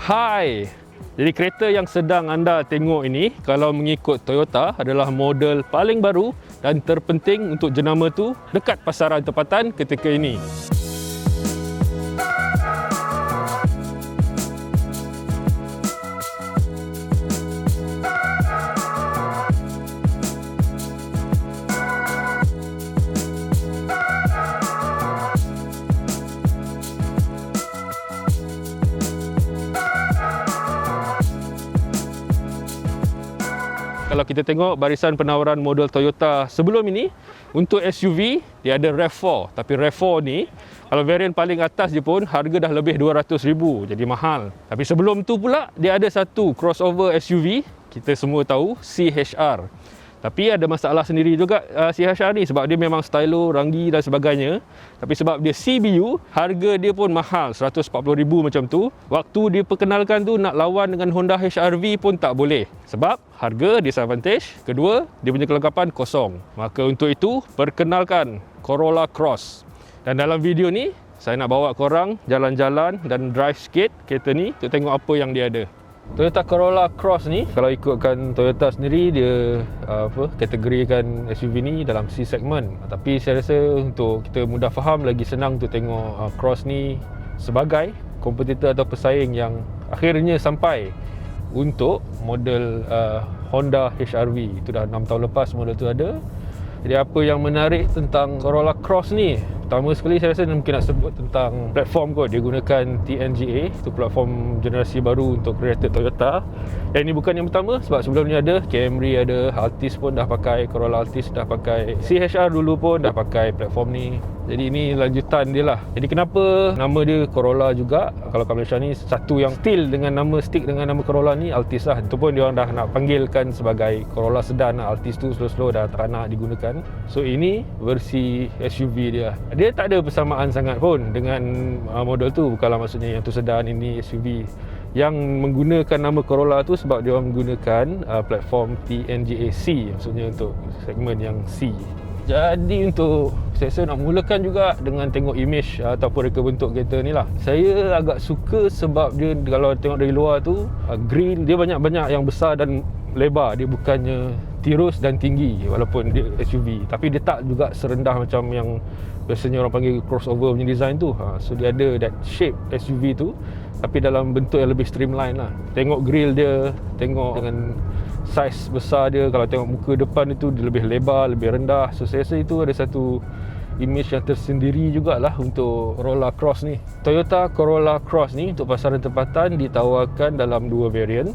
Hai. Jadi kereta yang sedang anda tengok ini, kalau mengikut Toyota, adalah model paling baru dan terpenting untuk jenama tu dekat pasaran tempatan ketika ini. Kalau kita tengok barisan penawaran model Toyota sebelum ini, untuk SUV dia ada RAV4, tapi RAV4 ni kalau varian paling atas je pun harga dah lebih 200,000, jadi mahal. Tapi sebelum tu pula dia ada satu crossover SUV, kita semua tahu CHR. Tapi ada masalah sendiri juga CHR ni, sebab dia memang stylo, ranggi dan sebagainya. Tapi sebab dia CBU, harga dia pun mahal, 140,000 macam tu. Waktu dia perkenalkan tu nak lawan dengan Honda HR-V pun tak boleh. Sebab harga disadvantage, kedua dia punya kelengkapan kosong. Maka untuk itu perkenalkan Corolla Cross. Dan dalam video ni saya nak bawa korang jalan-jalan dan drive sikit kereta ni untuk tengok apa yang dia ada. Toyota Corolla Cross ni, kalau ikutkan Toyota sendiri, dia kategorikan SUV ni dalam C segment. Tapi saya rasa untuk kita mudah faham, lagi senang untuk tengok Cross ni sebagai kompetitor atau pesaing yang akhirnya sampai untuk model Honda HR-V. Itu dah 6 tahun lepas model tu ada. Jadi apa yang menarik tentang Corolla Cross ni? Pertama sekali saya rasa mungkin nak sebut tentang platform kot. Dia gunakan TNGA, itu platform generasi baru untuk kereta Toyota. Yang ini bukan yang pertama, sebab sebelum ni ada Camry, ada Altis pun dah pakai, Corolla Altis dah pakai, CHR dulu pun dah pakai platform ni. Jadi ini lanjutan dia lah. Jadi kenapa nama dia Corolla juga? Kalau kat Malaysia ni satu yang stick dengan nama Corolla ni Altis lah. Itu pun dia orang dah nak panggilkan sebagai Corolla sedan lah. Altis tu slow-slow dah tak nak digunakan. So ini versi SUV dia. Dia tak ada persamaan sangat pun dengan model tu. Bukanlah maksudnya yang tu sedan, ini SUV. Yang menggunakan nama Corolla tu sebab dia orang menggunakan platform TNGA C, maksudnya untuk segmen yang C. Jadi untuk saya nak mulakan juga dengan tengok image ataupun reka bentuk kereta ni lah. Saya agak suka sebab dia, kalau tengok dari luar tu, grill dia banyak-banyak yang besar dan lebar. Dia bukannya tirus dan tinggi walaupun dia SUV, tapi dia tak juga serendah macam yang biasanya orang panggil crossover punya design tu. So dia ada that shape SUV tu, tapi dalam bentuk yang lebih streamline lah. Tengok grill dia, tengok dengan saiz besar dia, kalau tengok muka depan itu dia lebih lebar, lebih rendah. So saya rasa itu ada satu image yang tersendiri jugalah untuk Corolla Cross ni. Toyota Corolla Cross ni untuk pasaran tempatan ditawarkan dalam dua variant.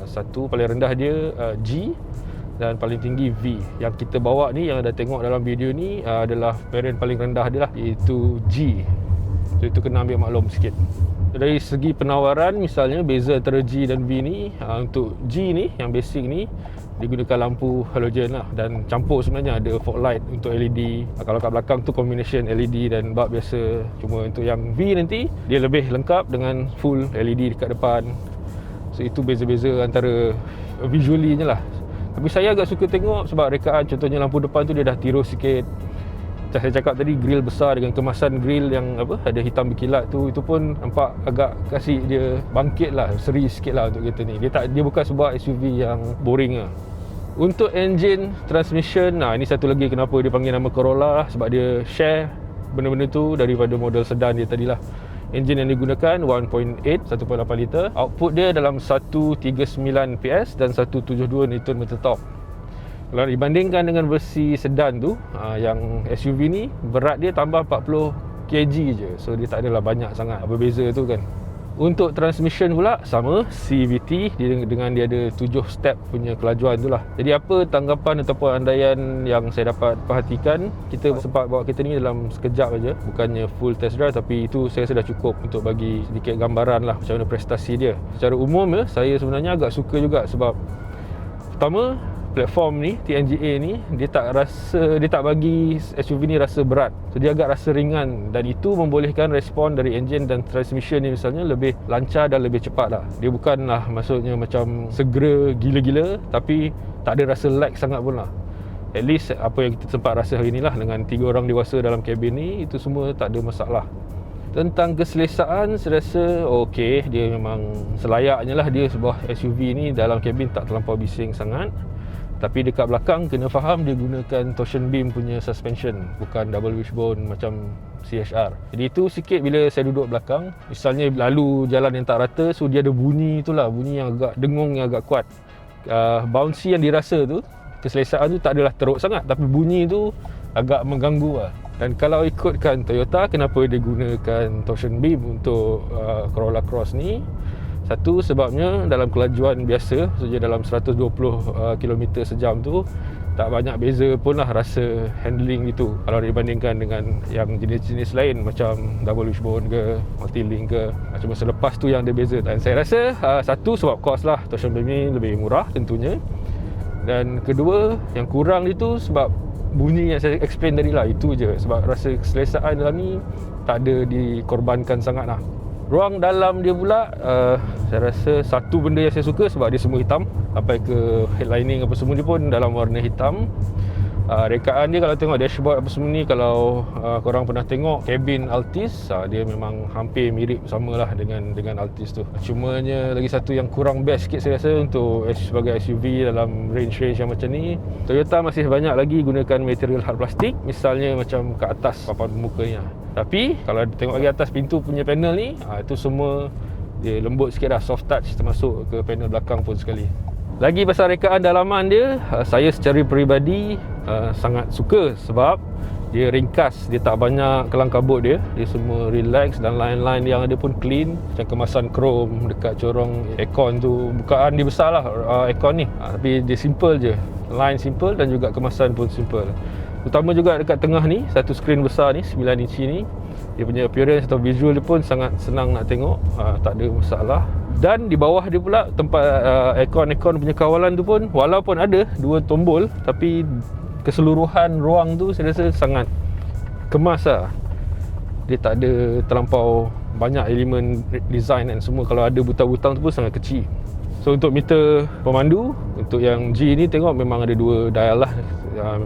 Satu paling rendah dia G dan paling tinggi V. Yang kita bawa ni, yang anda tengok dalam video ni adalah variant paling rendah dia lah, iaitu G. So itu kena ambil maklum sikit. Dari segi penawaran, misalnya beza antara G dan V ni, untuk G ni yang basic ni digunakan lampu halogen lah, dan campur sebenarnya ada fog light untuk LED. Kalau kat belakang tu combination LED dan bulb biasa. Cuma untuk yang V nanti dia lebih lengkap dengan full LED dekat depan. So itu beza-beza antara visually je lah. Tapi saya agak suka tengok sebab rekaan, contohnya lampu depan tu dia dah tirus sikit. Macam saya cakap tadi, grill besar dengan kemasan grill yang ada hitam berkilat tu, itu pun nampak agak kasih dia bangkit lah, seri sikit lah untuk kereta ni. Dia bukan sebuah SUV yang boring lah. Untuk engine, transmission, ini satu lagi kenapa dia panggil nama Corolla lah, sebab dia share benda-benda tu daripada model sedan dia tadilah. Enjin yang digunakan 1.8 liter. Output dia dalam 139 PS dan 172 Nm torque. Kalau dibandingkan dengan versi sedan tu, yang SUV ni berat dia tambah 40 kg je. So dia tak adalah banyak sangat berbeza tu kan. Untuk transmission pula sama, CVT dengan dia ada 7 step punya kelajuan tu lah. Jadi apa tanggapan ataupun andaian yang saya dapat perhatikan, kita sempat bawa kereta ni dalam sekejap aja, bukannya full test drive, tapi itu saya rasa dah cukup untuk bagi sedikit gambaran lah macam mana prestasi dia. Secara umum saya sebenarnya agak suka juga sebab pertama, platform ni, TNGA ni, dia tak bagi SUV ni rasa berat. So dia agak rasa ringan, dan itu membolehkan respon dari enjin dan transmission ni misalnya lebih lancar dan lebih cepat lah. Dia bukanlah maksudnya macam segera gila-gila, tapi tak ada rasa lag sangat pun lah. At least apa yang kita sempat rasa hari ni lah, dengan 3 orang dewasa dalam kabin ni, itu semua tak ada masalah. Tentang keselesaan, saya rasa okey, dia memang selayaknya lah dia sebuah SUV ni. Dalam kabin tak terlampau bising sangat. Tapi dekat belakang kena faham dia gunakan torsion beam punya suspension, bukan double wishbone macam CHR. Jadi itu sikit bila saya duduk belakang, misalnya lalu jalan yang tak rata, so dia ada bunyi itulah, bunyi yang agak dengung, yang agak kuat. Bouncy yang dirasa tu, keselesaan tu tak adalah teruk sangat, tapi bunyi tu agak mengganggu lah. Dan kalau ikutkan Toyota, kenapa dia gunakan torsion beam untuk Corolla Cross ni? Satu, sebabnya dalam kelajuan biasa, saja dalam 120 km sejam tu, tak banyak beza pun lah rasa handling itu kalau dibandingkan dengan yang jenis-jenis lain macam double wishbone ke, multi-link ke. Cuma selepas tu yang ada beza. Dan saya rasa satu, sebab kos lah, torsion beam ni lebih murah tentunya. Dan kedua, yang kurang itu sebab bunyi yang saya explain tadi lah, itu je. Sebab rasa keselesaan dalam ni tak ada dikorbankan sangat lah. Ruang dalam dia pula, saya rasa satu benda yang saya suka sebab dia semua hitam. Sampai ke headlining apa semua dia pun dalam warna hitam. Rekaan dia kalau tengok dashboard apa semua ni, kalau korang pernah tengok kabin Altis, dia memang hampir mirip samalah dengan Altis tu. Cumanya lagi satu yang kurang best sikit saya rasa untuk sebagai SUV dalam range yang macam ni, Toyota masih banyak lagi gunakan material hard plastik, misalnya macam kat atas papan muka ni. Tapi kalau tengok lagi atas pintu punya panel ni, itu semua dia lembut sikit dah, soft touch termasuk ke panel belakang pun sekali. Lagi pasal rekaan dalaman dia, saya secara peribadi sangat suka sebab dia ringkas, dia tak banyak kelang kabut dia semua relax, dan line-line yang ada pun clean. Macam kemasan krom dekat corong aircon tu, bukaan dia besar lah aircon ni, tapi dia simple je, line simple dan juga kemasan pun simple. Utama juga dekat tengah ni, satu skrin besar ni 9 inci ni, dia punya appearance atau visual dia pun sangat senang nak tengok, tak ada masalah. Dan di bawah dia pula tempat aircon punya kawalan tu pun, walaupun ada dua tombol, tapi keseluruhan ruang tu saya rasa sangat kemas lah. Dia tak ada terlampau banyak elemen design dan semua. Kalau ada butang-butang tu pun sangat kecil. So untuk meter pemandu, untuk yang G ni tengok memang ada dua dial lah,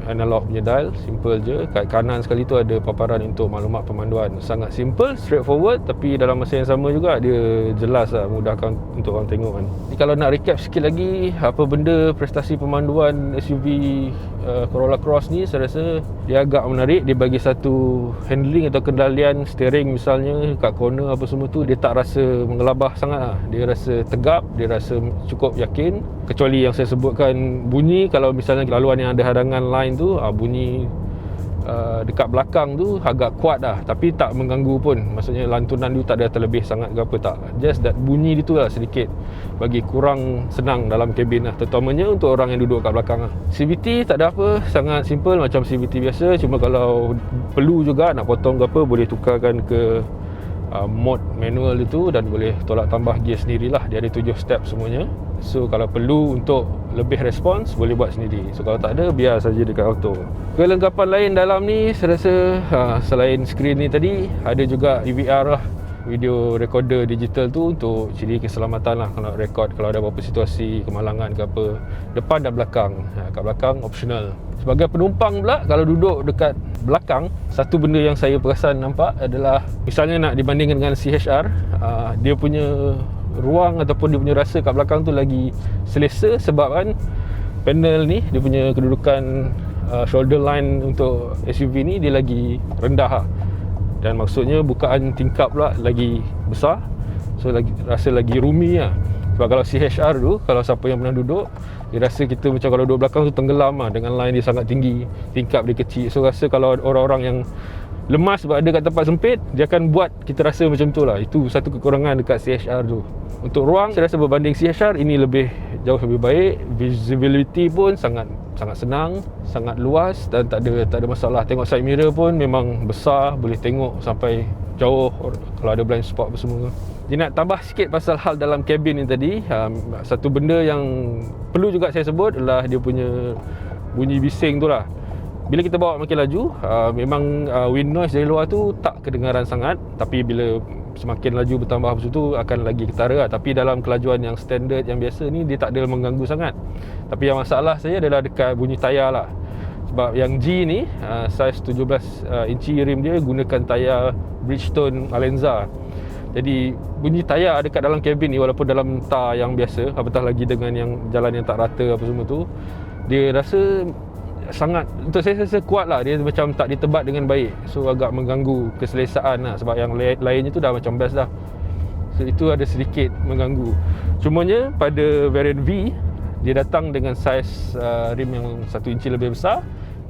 analog punya dial, simple je. Kat kanan sekali tu ada paparan untuk maklumat pemanduan. Sangat simple, straightforward, tapi dalam masa yang sama juga dia jelas lah, mudahkan untuk orang tengok kan. Jadi kalau nak recap sikit lagi apa benda prestasi pemanduan SUV Corolla Cross ni, saya rasa dia agak menarik. Dia bagi satu handling atau kendalian steering misalnya kat corner apa semua tu, dia tak rasa mengelabah sangat lah. Dia rasa tegap, dia rasa cukup yakin. Kecuali yang saya sebutkan bunyi, kalau misalnya laluan yang ada hadangan line tu, bunyi dekat belakang tu agak kuat dah, tapi tak mengganggu pun. Maksudnya lantunan tu tak ada terlebih sangat ke apa, tak. Just that bunyi dia tu lah sedikit bagi kurang senang dalam kabin lah, terutamanya untuk orang yang duduk kat belakang lah. CVT tak ada apa, sangat simple macam CVT biasa. Cuma kalau perlu juga nak potong ke apa, boleh tukarkan ke mode manual itu dan boleh tolak tambah gear sendirilah. Dia ada 7 step semuanya. So kalau perlu untuk lebih respons, boleh buat sendiri. So kalau tak ada, biar saja dekat auto. Kelengkapan lain dalam ni, saya rasa selain skrin ni tadi, ada juga DVR lah, video recorder digital tu untuk ciri keselamatan lah. Kalau record, kalau ada apa-apa situasi kemalangan ke apa, depan dan belakang. Kat belakang optional. Sebagai penumpang pula, kalau duduk dekat belakang, satu benda yang saya perasan nampak adalah, misalnya nak dibandingkan dengan CHR, dia punya ruang ataupun dia punya rasa kat belakang tu lagi selesa. Sebab kan panel ni, dia punya kedudukan shoulder line untuk SUV ni dia lagi rendah lah. Dan maksudnya bukaan tingkap pula lagi besar. So rasa lagi roomy lah. Sebab kalau CHR tu, kalau siapa yang pernah duduk, dia rasa kita macam kalau duduk belakang tu tenggelam lah, dengan line dia sangat tinggi, tingkap dia kecil. So rasa kalau orang-orang yang lemas sebab ada kat tempat sempit, dia akan buat kita rasa macam tu lah. Itu satu kekurangan dekat CHR tu. Untuk ruang, saya rasa berbanding CHR, ini jauh lebih baik. Visibility pun sangat senang, sangat luas dan tak ada masalah. Tengok side mirror pun memang besar, boleh tengok sampai jauh kalau ada blind spot apa semua. Jadi nak tambah sikit pasal hal dalam kabin ni tadi, satu benda yang perlu juga saya sebut adalah dia punya bunyi bising tu lah. Bila kita bawa makin laju, memang wind noise dari luar tu tak kedengaran sangat, tapi bila semakin laju bertambah apa tu akan lagi ketara lah. Tapi dalam kelajuan yang standard, yang biasa ni, dia tak ada mengganggu sangat. Tapi yang masalah saya adalah dekat bunyi tayar lah. Sebab yang G ni saiz 17 inci rim dia gunakan tayar Bridgestone Alenza. Jadi bunyi tayar dekat dalam kabin ni, walaupun dalam tar yang biasa, apatah lagi dengan yang jalan yang tak rata apa semua tu, dia rasa sangat, untuk saya rasa kuat lah. Dia macam tak ditebat dengan baik, so agak mengganggu keselesaan lah. Sebab yang lainnya tu dah macam best dah, so itu ada sedikit mengganggu. Cumanya pada variant V, dia datang dengan saiz rim yang 1 inci lebih besar,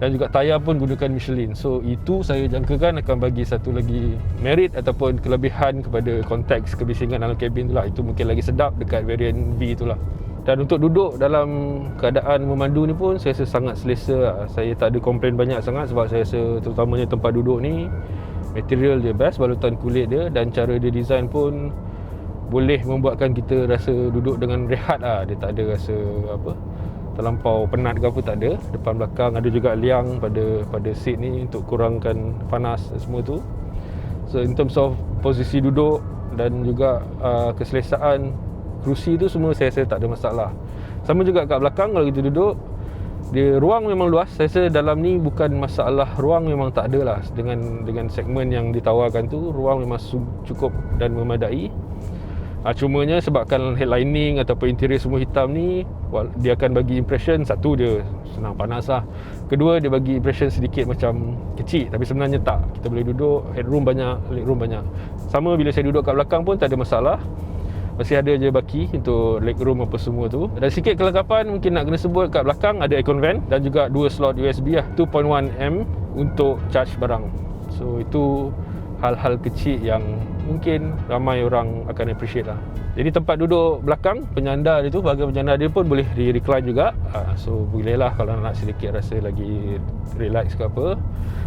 dan juga tayar pun gunakan Michelin. So itu saya jangkakan akan bagi satu lagi merit ataupun kelebihan kepada konteks kebisingan dalam kabin tu lah. Itu mungkin lagi sedap dekat variant V tu lah. Dan untuk duduk dalam keadaan memandu ni pun saya rasa sangat selesa lah. Saya tak ada komplain banyak sangat, sebab saya rasa terutamanya tempat duduk ni, material dia best, balutan kulit dia, dan cara dia design pun boleh membuatkan kita rasa duduk dengan rehat lah. Dia tak ada rasa terlampau penat ke apa, tak ada. Depan belakang ada juga liang pada seat ni untuk kurangkan panas semua tu. So in terms of posisi duduk dan juga keselesaan kerusi tu semua, saya rasa tak ada masalah. Sama juga kat belakang, kalau kita duduk, dia ruang memang luas. Saya rasa dalam ni bukan masalah ruang, memang tak ada lah. Dengan segmen yang ditawarkan tu, ruang memang cukup dan memadai. Cumanya sebabkan headlining ataupun interior semua hitam ni, dia akan bagi impression, satu, dia senang panas lah. Kedua, dia bagi impression sedikit macam kecil, tapi sebenarnya tak. Kita boleh duduk, headroom banyak, legroom banyak. Sama bila saya duduk kat belakang pun tak ada masalah. Masih ada je baki untuk legroom apa semua tu. Dan sikit kelengkapan mungkin nak kena sebut, kat belakang ada aircon vent dan juga 2 slot USB lah, 2.1M untuk charge barang. So itu hal-hal kecil yang mungkin ramai orang akan appreciate lah. Jadi tempat duduk belakang, penyandar dia tu, bahagian penyandar dia pun boleh di-recline juga. So boleh lah kalau nak sedikit rasa lagi relax ke apa.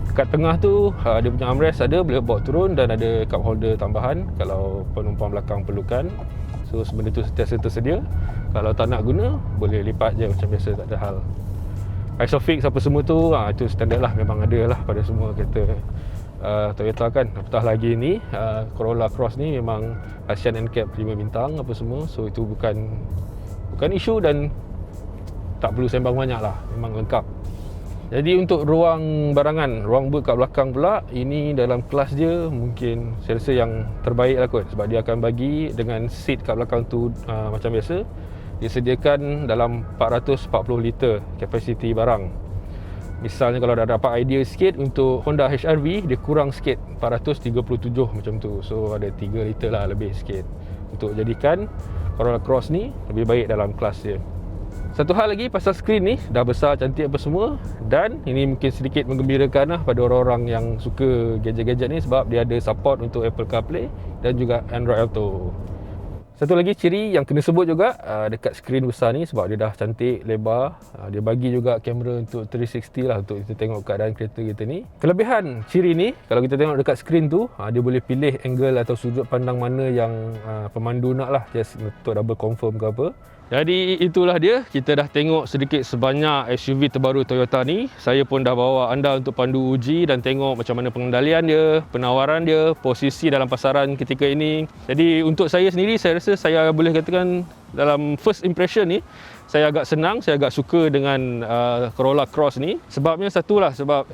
Dekat tengah tu dia punya armrest ada, boleh bawa turun, dan ada cup holder tambahan kalau penumpang belakang perlukan. So benda tu sentiasa tersedia. Kalau tak nak guna, boleh lipat je macam biasa, tak ada hal. Isofix apa semua tu, itu standard lah, memang ada lah pada semua kereta Toyota kan. Apatah lagi ni Corolla Cross ni memang Asian NCAP 5 bintang apa semua. So itu bukan isu, dan tak perlu sembang banyak lah, memang lengkap. Jadi untuk ruang barangan, ruang boot kat belakang pula, ini dalam kelas dia mungkin saya rasa yang terbaik lah kot. Sebab dia akan bagi dengan seat kat belakang tu macam biasa, dia sediakan dalam 440 liter kapasiti barang. Misalnya kalau dah dapat idea sikit, untuk Honda HR-V dia kurang sikit, 437 macam tu. So ada 3 liter lah lebih sikit, untuk jadikan Corolla Cross ni lebih baik dalam kelas dia. Satu hal lagi pasal skrin ni, dah besar, cantik apa semua, dan ini mungkin sedikit menggembirakan lah pada orang-orang yang suka gadget-gadget ni, sebab dia ada support untuk Apple CarPlay dan juga Android Auto. Satu lagi ciri yang kena sebut juga dekat skrin besar ni, sebab dia dah cantik, lebar, dia bagi juga kamera untuk 360 lah, untuk kita tengok keadaan kereta kita ni. Kelebihan ciri ni, kalau kita tengok dekat skrin tu, dia boleh pilih angle atau sudut pandang mana yang pemandu nak lah, just untuk double confirm ke apa. Jadi itulah dia, kita dah tengok sedikit sebanyak SUV terbaru Toyota ni. Saya pun dah bawa anda untuk pandu uji dan tengok macam mana pengendalian dia, penawaran dia, posisi dalam pasaran ketika ini. Jadi untuk saya sendiri, saya rasa saya boleh katakan dalam first impression ni, saya agak senang, saya agak suka dengan Corolla Cross ni. Sebabnya satulah, sebab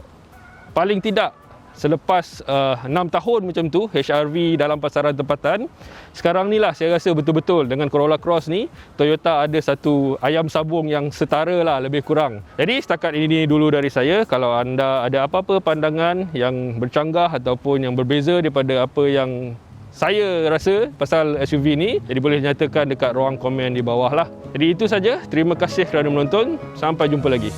paling tidak selepas 6 tahun macam tu HR-V dalam pasaran tempatan, sekarang ni lah saya rasa betul-betul dengan Corolla Cross ni Toyota ada satu ayam sabung yang setara lah, lebih kurang. Jadi setakat ini dulu dari saya. Kalau anda ada apa-apa pandangan yang bercanggah ataupun yang berbeza daripada apa yang saya rasa pasal SUV ni, jadi boleh nyatakan dekat ruang komen di bawah lah. Jadi itu saja, terima kasih kerana menonton, sampai jumpa lagi.